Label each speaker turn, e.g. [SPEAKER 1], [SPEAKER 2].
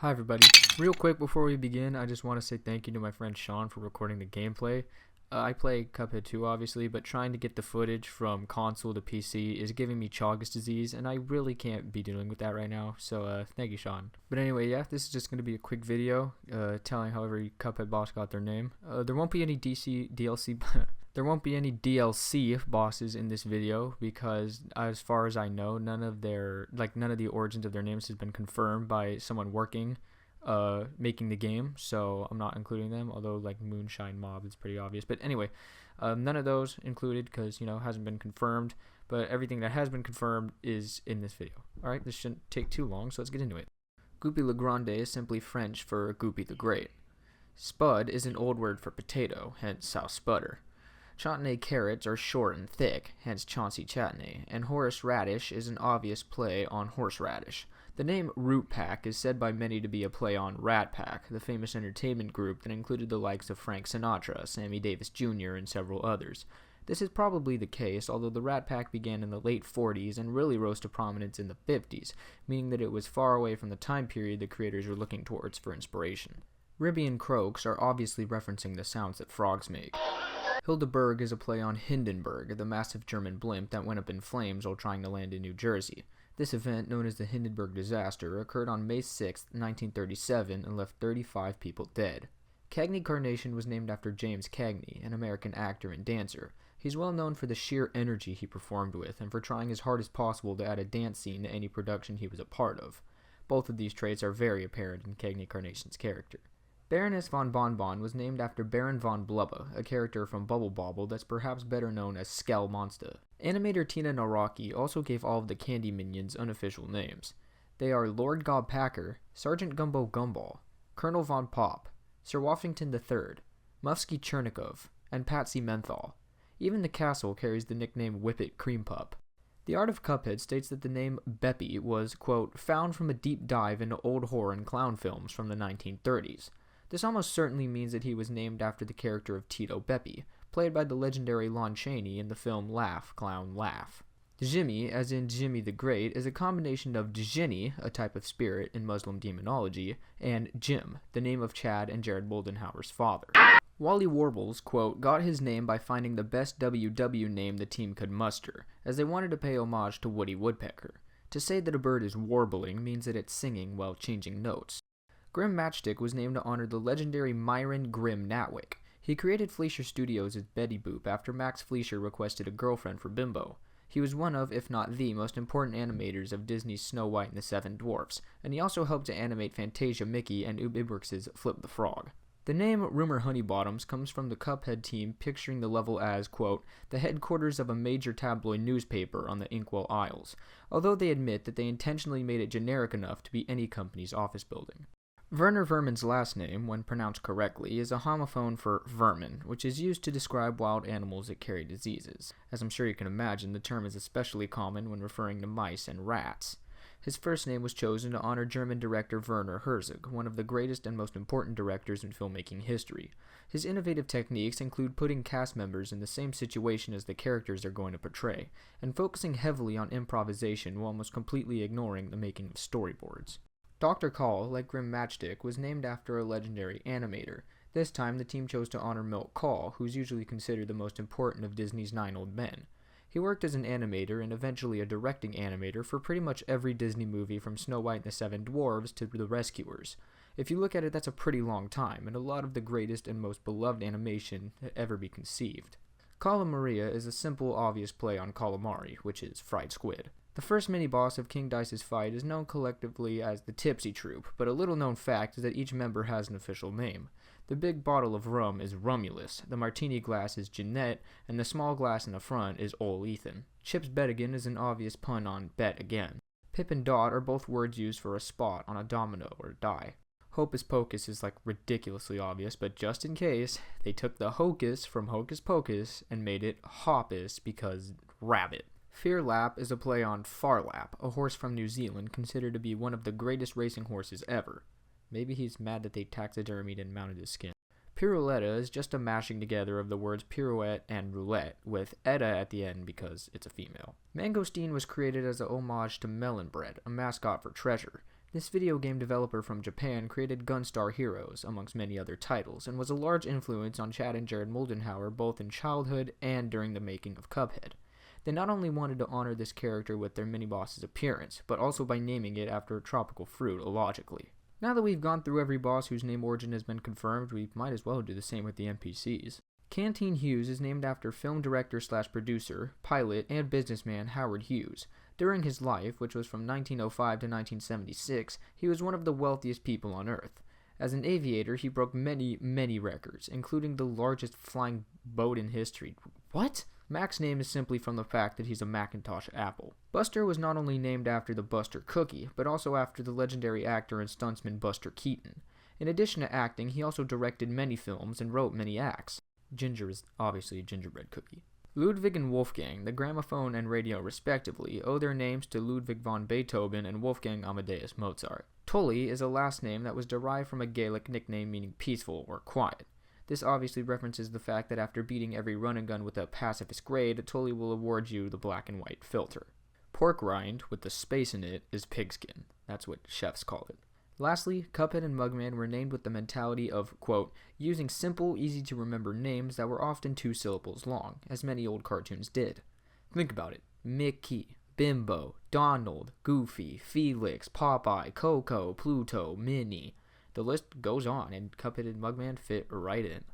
[SPEAKER 1] Hi everybody. Real quick before we begin, I just want to say thank you to my friend Sean for recording the gameplay. I play Cuphead 2 obviously, but trying to get the footage from console to PC is giving me Chagas disease, and I really can't be dealing with that right now, so thank you, Sean. But anyway, yeah, this is just going to be a quick video telling how every Cuphead boss got their name. There won't be any DLC There won't be any DLC bosses in this video because, as far as I know, none of the origins of their names has been confirmed by someone working, making the game. So I'm not including them. Although like Moonshine Mob is pretty obvious. But anyway, none of those included because hasn't been confirmed. But everything that has been confirmed is in this video. All right, this shouldn't take too long, so let's get into it. Goupy le Grande is simply French for Goupy the Great. Spud is an old word for potato, hence South Sputter. Chutney carrots are short and thick, hence Chauncey Chutney, and Horace Radish is an obvious play on horseradish. The name Root Pack is said by many to be a play on Rat Pack, the famous entertainment group that included the likes of Frank Sinatra, Sammy Davis Jr., and several others. This is probably the case, although the Rat Pack began in the late 40s and really rose to prominence in the 50s, meaning that it was far away from the time period the creators were looking towards for inspiration. Ribby and croaks are obviously referencing the sounds that frogs make. Hildeberg is a play on Hindenburg, the massive German blimp that went up in flames while trying to land in New Jersey. This event, known as the Hindenburg disaster, occurred on May 6, 1937 and left 35 people dead. Cagney Carnation was named after James Cagney, an American actor and dancer. He's well known for the sheer energy he performed with and for trying as hard as possible to add a dance scene to any production he was a part of. Both of these traits are very apparent in Cagney Carnation's character. Baroness Von Bonbon was named after Baron von Blubba, a character from Bubble Bobble that's perhaps better known as Skell Monster. Animator Tina Naraki also gave all of the candy minions unofficial names. They are Lord Gobpacker, Sergeant Gumbo Gumball, Colonel Von Pop, Sir Washington III, Muskie Chernikov, and Patsy Menthol. Even the castle carries the nickname Whippet Cream Pup. The Art of Cuphead states that the name Beppy was, quote, found from a deep dive into old horror and clown films from the 1930s. This almost certainly means that he was named after the character of Tito Beppy, played by the legendary Lon Chaney in the film Laugh, Clown, Laugh. Djimmi, as in Jimmy the Great, is a combination of Djinni, a type of spirit in Muslim demonology, and Jim, the name of Chad and Jared Moldenhauer's father. Wally Warbles, quote, got his name by finding the best WW name the team could muster, as they wanted to pay homage to Woody Woodpecker. To say that a bird is warbling means that it's singing while changing notes. Grim Matchstick was named to honor the legendary Myron Grim Natwick. He created Fleischer Studios as Betty Boop after Max Fleischer requested a girlfriend for Bimbo. He was one of, if not the, most important animators of Disney's Snow White and the Seven Dwarfs, and he also helped to animate Fantasia Mickey and Ube Iwerks' Flip the Frog. The name Rumor Honeybottoms comes from the Cuphead team picturing the level as, quote, the headquarters of a major tabloid newspaper on the Inkwell Isles, although they admit that they intentionally made it generic enough to be any company's office building. Werner Vermin's last name, when pronounced correctly, is a homophone for vermin, which is used to describe wild animals that carry diseases. As I'm sure you can imagine, the term is especially common when referring to mice and rats. His first name was chosen to honor German director Werner Herzog, one of the greatest and most important directors in filmmaking history. His innovative techniques include putting cast members in the same situation as the characters they're going to portray, and focusing heavily on improvisation while almost completely ignoring the making of storyboards. Dr. Kaul, like Grim Matchstick, was named after a legendary animator. This time, the team chose to honor Milt Kaul, who's usually considered the most important of Disney's 9 old men. He worked as an animator and eventually a directing animator for pretty much every Disney movie from Snow White and the Seven Dwarfs to The Rescuers. If you look at it, that's a pretty long time, and a lot of the greatest and most beloved animation to ever be conceived. Cala Maria is a simple, obvious play on calamari, which is fried squid. The first mini-boss of King Dice's fight is known collectively as the Tipsy Troupe, but a little-known fact is that each member has an official name. The big bottle of rum is Rumulus, the martini glass is Jeanette, and the small glass in the front is Ol Ethan. Chips Bet-again is an obvious pun on bet again. Pip and Dot are both words used for a spot on a domino or die. Hocus Pocus is like ridiculously obvious, but just in case, they took the hocus from Hocus Pocus and made it hoppus because rabbit. Fear Lap is a play on Farlap, a horse from New Zealand considered to be one of the greatest racing horses ever. Maybe he's mad that they taxidermied and mounted his skin. Pirouetta is just a mashing together of the words pirouette and roulette, with Etta at the end because it's a female. Mangosteen was created as a homage to Melon Bread, a mascot for Treasure. This video game developer from Japan created Gunstar Heroes, amongst many other titles, and was a large influence on Chad and Jared Moldenhauer both in childhood and during the making of Cuphead. They not only wanted to honor this character with their mini-boss's appearance, but also by naming it after a tropical fruit, illogically. Now that we've gone through every boss whose name origin has been confirmed, we might as well do the same with the NPCs. Canteen Hughes is named after film director/producer, pilot, and businessman Howard Hughes. During his life, which was from 1905 to 1976, he was one of the wealthiest people on Earth. As an aviator, he broke many records, including the largest flying boat in history. What? Mac's name is simply from the fact that he's a Macintosh apple. Buster was not only named after the Buster cookie, but also after the legendary actor and stuntsman Buster Keaton. In addition to acting, he also directed many films and wrote many acts. Ginger is obviously a gingerbread cookie. Ludwig and Wolfgang, the gramophone and radio respectively, owe their names to Ludwig von Beethoven and Wolfgang Amadeus Mozart. Tully is a last name that was derived from a Gaelic nickname meaning peaceful or quiet. This obviously references the fact that after beating every run and gun with a pacifist grade, Tully will award you the black and white filter. Pork rind, with the space in it, is pigskin. That's what chefs call it. Lastly, Cuphead and Mugman were named with the mentality of, quote, using simple, easy-to-remember names that were often 2 syllables long, as many old cartoons did. Think about it. Mickey, Bimbo, Donald, Goofy, Felix, Popeye, Coco, Pluto, Minnie. The list goes on, and Cuphead and Mugman fit right in.